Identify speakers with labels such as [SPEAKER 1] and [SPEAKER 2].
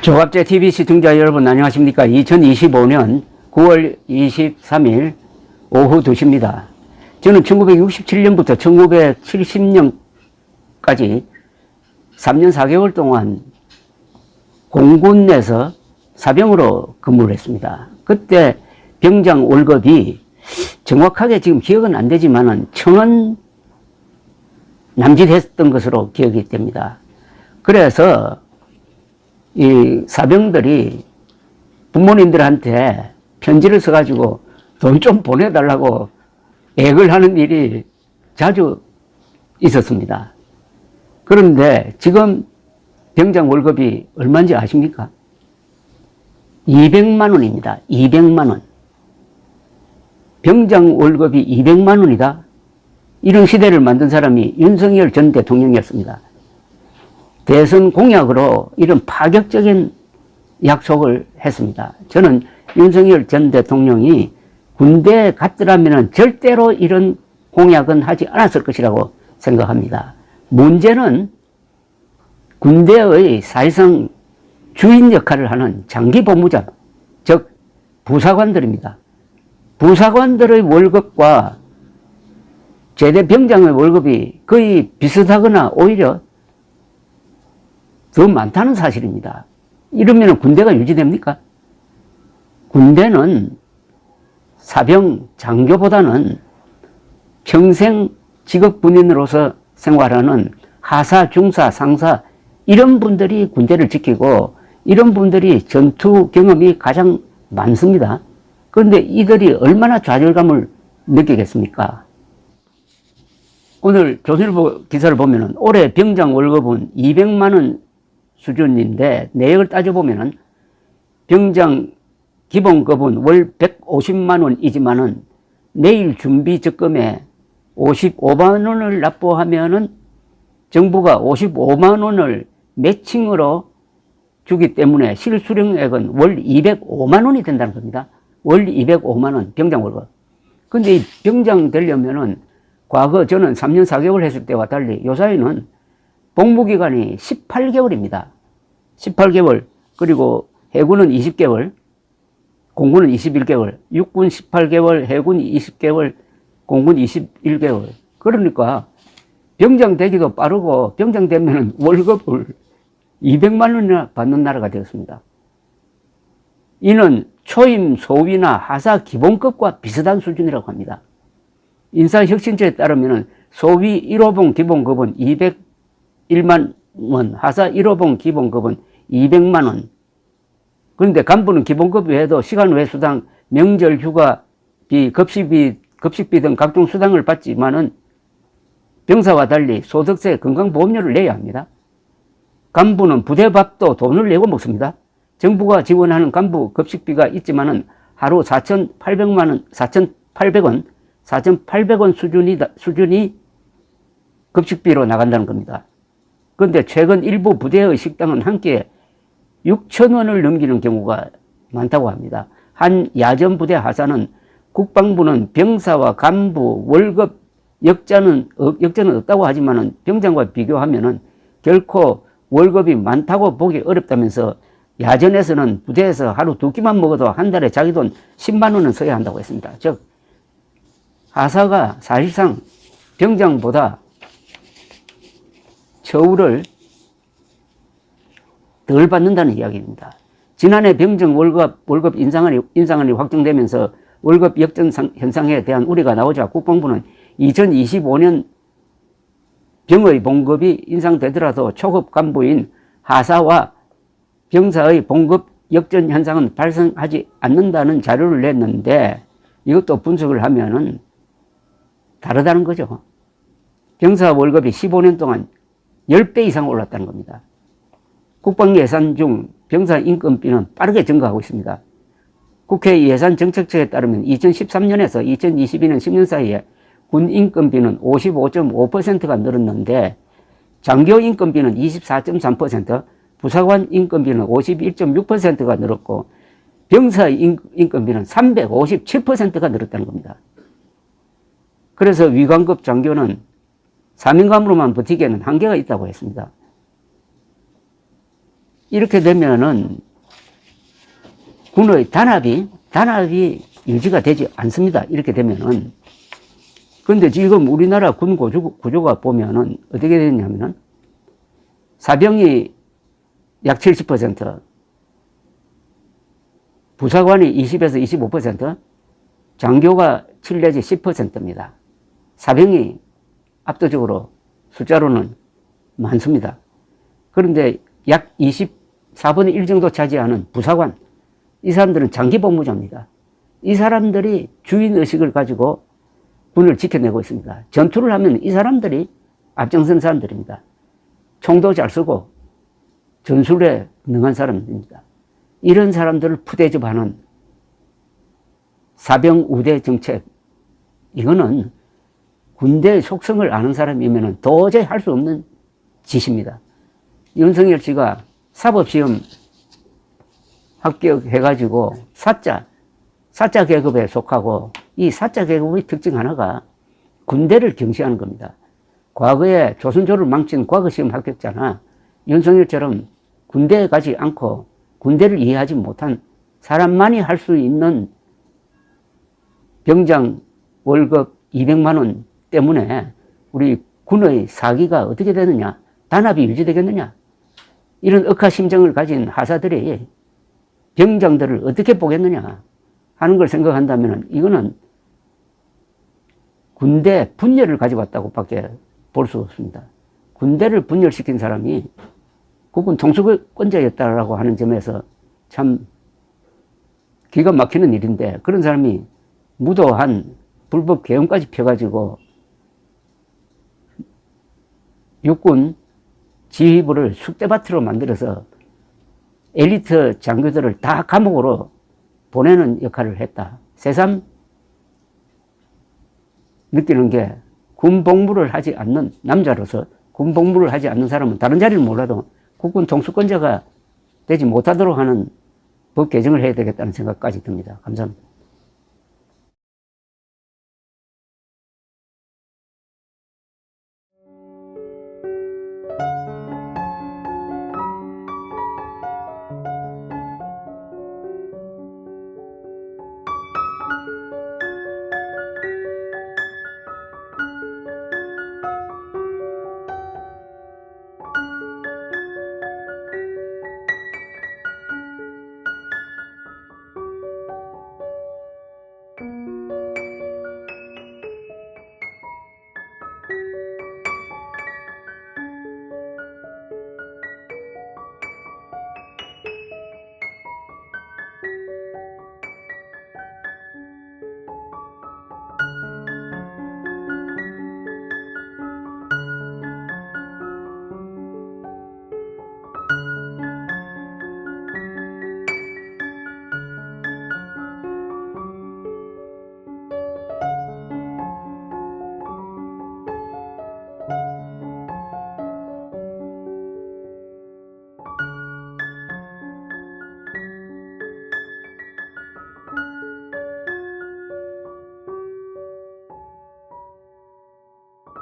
[SPEAKER 1] 조갑제 TV 시청자 여러분 안녕하십니까. 2025년 9월 23일 오후 2시입니다. 저는 1967년부터 1970년까지 3년 4개월 동안 공군 내에서 사병으로 근무를 했습니다. 그때 병장 월급이 정확하게 지금 기억은 안 되지만은 1,000원 남짓했던 것으로 기억이 됩니다. 그래서 이 사병들이 부모님들한테 편지를 써가지고 돈 좀 보내달라고 액을 하는 일이 자주 있었습니다. 그런데 지금 병장 월급이 얼마인지 아십니까? 200만 원입니다. 200만 원. 병장 월급이 200만 원이다? 이런 시대를 만든 사람이 윤석열 전 대통령이었습니다. 대선 공약으로 이런 파격적인 약속을 했습니다. 저는 윤석열 전 대통령이 군대에 갔더라면 절대로 이런 공약은 하지 않았을 것이라고 생각합니다. 문제는 군대의 사실상 주인 역할을 하는 장기 복무자, 즉 부사관들입니다. 부사관들의 월급과 제대 병장의 월급이 거의 비슷하거나 오히려 더 많다는 사실입니다. 이러면 군대가 유지됩니까? 군대는 사병, 장교보다는 평생 직업 군인으로서 생활하는 하사, 중사, 상사 이런 분들이 군대를 지키고 이런 분들이 전투 경험이 가장 많습니다. 그런데 이들이 얼마나 좌절감을 느끼겠습니까? 오늘 조선일보 기사를 보면은 올해 병장 월급은 200만 원 수준인데 내역을 따져보면은 병장 기본급은 월 150만 원이지만은 내일 준비 적금에 55만 원을 납부하면은 정부가 55만 원을 매칭으로 주기 때문에 실수령액은 월 205만 원이 된다는 겁니다. 월 205만 원 병장 월급. 근데 이 병장 되려면은 과거 저는 3년 4개월 했을 때와 달리 요사이는 복무기간이 18개월입니다. 18개월, 그리고 해군은 20개월, 공군은 21개월, 육군 18개월, 해군 20개월, 공군 21개월. 그러니까 병장 되기도 빠르고 병장 되면 월급을 200만 원이나 받는 나라가 되었습니다. 이는 초임 소위나 하사 기본급과 비슷한 수준이라고 합니다. 인사혁신처에 따르면 소위 1호봉 기본급은 201만 원, 하사 1호봉 기본급은 200만 원. 그런데 간부는 기본급 외에도 시간 외 수당, 명절 휴가비, 급식비 등 각종 수당을 받지만은 병사와 달리 소득세, 건강보험료를 내야 합니다. 간부는 부대밥도 돈을 내고 먹습니다. 정부가 지원하는 간부 급식비가 있지만은 하루 4,800원 수준이 급식비로 나간다는 겁니다. 그런데 최근 일부 부대의 식당은 한 끼에 6,000원을 넘기는 경우가 많다고 합니다. 한 야전부대 하사는 국방부는 병사와 간부 월급 역전은 없다고 하지만은 병장과 비교하면은 결코 월급이 많다고 보기 어렵다면서 야전에서는 부대에서 하루 2끼만 먹어도 한 달에 자기 돈 10만 원은 써야 한다고 했습니다. 즉 하사가 사실상 병장보다 처우를 덜 받는다는 이야기입니다. 지난해 병장 월급 인상안이 확정되면서 월급 역전 현상에 대한 우려가 나오자 국방부는 2025년 병의 봉급이 인상되더라도 초급 간부인 하사와 병사의 봉급 역전 현상은 발생하지 않는다는 자료를 냈는데 이것도 분석을 하면은 다르다는 거죠. 병사 월급이 15년 동안 10배 이상 올랐다는 겁니다. 국방 예산 중 병사 인건비는 빠르게 증가하고 있습니다. 국회 예산정책처에 따르면 2013년에서 2022년 10년 사이에 군 인건비는 55.5%가 늘었는데 장교 인건비는 24.3%, 부사관 인건비는 51.6%가 늘었고 병사 인건비는 357%가 늘었다는 겁니다. 그래서 위관급 장교는 3인감으로만 버티기에는 한계가 있다고 했습니다. 이렇게 되면은 군의 단합이 유지가 되지 않습니다. 이렇게 되면은. 그런데 지금 우리나라 군 구조가 보면은 어떻게 되냐면은 사병이 약 70%, 부사관이 20에서 25%, 장교가 7 내지 10%입니다. 사병이 압도적으로 숫자로는 많습니다. 그런데 약 24분의 1 정도 차지하는 부사관, 이 사람들은 장기 복무자입니다. 이 사람들이 주인의식을 가지고 군을 지켜내고 있습니다. 전투를 하면 이 사람들이 앞장선 사람들입니다. 총도 잘 쓰고 전술에 능한 사람들입니다. 이런 사람들을 푸대접하는 사병 우대 정책, 이거는 군대의 속성을 아는 사람이면 도저히 할 수 없는 짓입니다. 윤석열 씨가 사법시험 합격해가지고 사자 계급에 속하고, 이 사자 계급의 특징 하나가 군대를 경시하는 겁니다. 과거에 조선조를 망친 과거시험 합격자나 윤석열처럼 군대에 가지 않고 군대를 이해하지 못한 사람만이 할 수 있는 병장 월급 200만 원 때문에 우리 군의 사기가 어떻게 되느냐, 단합이 유지되겠느냐, 이런 억하심정을 가진 하사들이 병장들을 어떻게 보겠느냐 하는 걸 생각한다면 이거는 군대 분열을 가져왔다고 밖에 볼 수 없습니다. 군대를 분열시킨 사람이 국군 통수권자였다라고 하는 점에서 참 기가 막히는 일인데, 그런 사람이 무도한 불법 계엄까지 펴가지고 육군 지휘부를 쑥대밭으로 만들어서 엘리트 장교들을 다 감옥으로 보내는 역할을 했다. 새삼 느끼는 게, 군복무를 하지 않는 남자로서 군복무를 하지 않는 사람은 다른 자리를 몰라도 국군 통수권자가 되지 못하도록 하는 법 개정을 해야 되겠다는 생각까지 듭니다. 감사합니다.